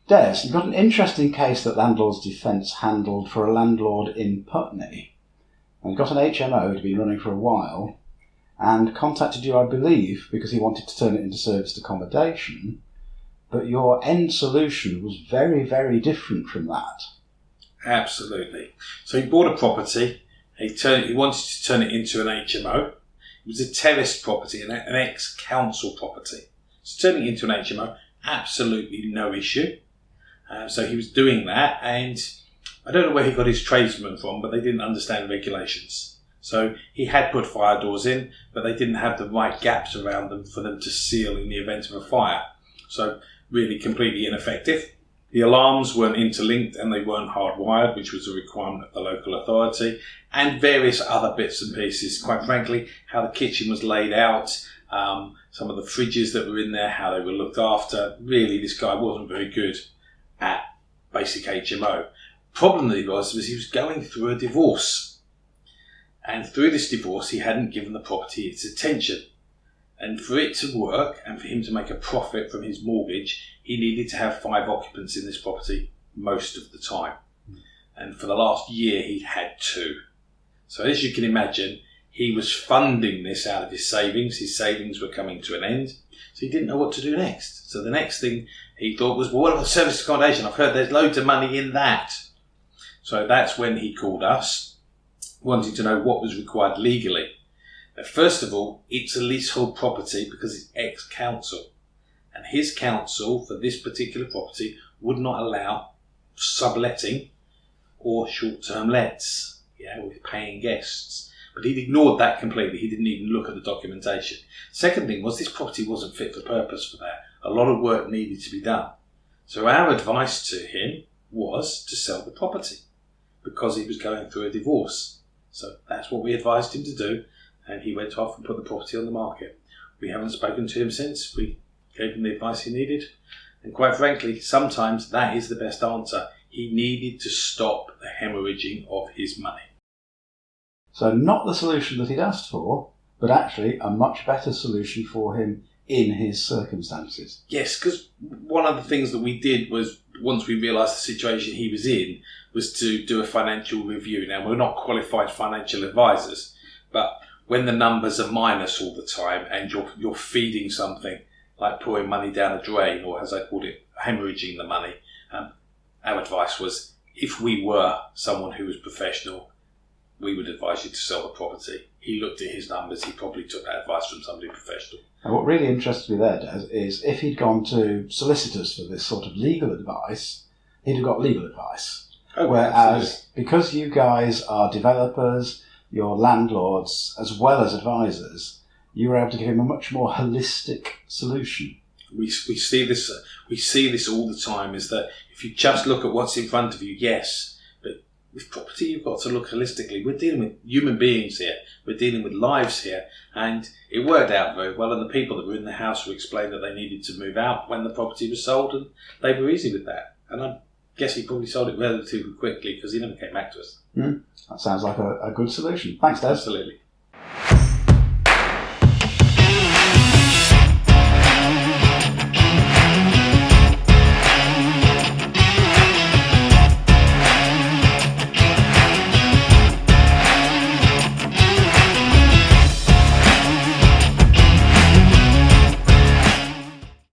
Des, you've got an interesting case that Landlords Defence handled for a landlord in Putney. And got an HMO that had been running for a while and contacted you, I believe, because he wanted to turn it into serviced accommodation. But your end solution was very, very different from that. Absolutely. So he bought a property. He wanted to turn it into an HMO. It was a terraced property, an ex-council property. So turning it into an HMO, absolutely no issue. So he was doing that, and I don't know where he got his tradesmen from, but they didn't understand regulations. So he had put fire doors in, but they didn't have the right gaps around them for them to seal in the event of a fire. So really completely ineffective. The alarms weren't interlinked and they weren't hardwired, which was a requirement of the local authority, and various other bits and pieces. Quite frankly, how the kitchen was laid out, some of the fridges that were in there, how they were looked after. Really, this guy wasn't very good at basic HMO. Problem that he was he was going through a divorce. And through this divorce, he hadn't given the property its attention. And for it to work and for him to make a profit from his mortgage, he needed to have 5 occupants in this property most of the time. And for the last year, he'd had 2. So as you can imagine, he was funding this out of his savings. His savings were coming to an end. So he didn't know what to do next. So the next thing he thought was, well, what about service accommodation? I've heard there's loads of money in that. So that's when he called us, wanting to know what was required legally. Now, first of all, it's a leasehold property because it's ex-council. And his council for this particular property would not allow subletting or short-term lets, with paying guests. But he'd ignored that completely. He didn't even look at the documentation. Second thing was this property wasn't fit for purpose for that. A lot of work needed to be done. So our advice to him was to sell the property because he was going through a divorce. So that's what we advised him to do. And he went off and put the property on the market. We haven't spoken to him since. We gave him the advice he needed. And quite frankly, sometimes that is the best answer. He needed to stop the hemorrhaging of his money. So not the solution that he'd asked for, but actually a much better solution for him in his circumstances. Yes, because one of the things that we did was, once we realised the situation he was in, was to do a financial review. Now, we're not qualified financial advisors, but when the numbers are minus all the time and you're feeding something like pouring money down a drain, or as I called it, hemorrhaging the money, our advice was, if we were someone who was professional, we would advise you to sell the property. He looked at his numbers, he probably took that advice from somebody professional. And what really interests me there, Des, is if he'd gone to solicitors for this sort of legal advice, he'd have got legal advice. Oh, whereas, absolutely. because you guys are developers, you're landlords, as well as advisors, you were able to give him a much more holistic solution. We see this all the time, is that if you just look at what's in front of you, yes, but with property you've got to look holistically. We're dealing with human beings here, we're dealing with lives here, and it worked out very well, and the people that were in the house were explained that they needed to move out when the property was sold, and they were easy with that. And I guess he probably sold it relatively quickly because he never came back to us. That sounds like a good solution. Thanks, Des. Absolutely.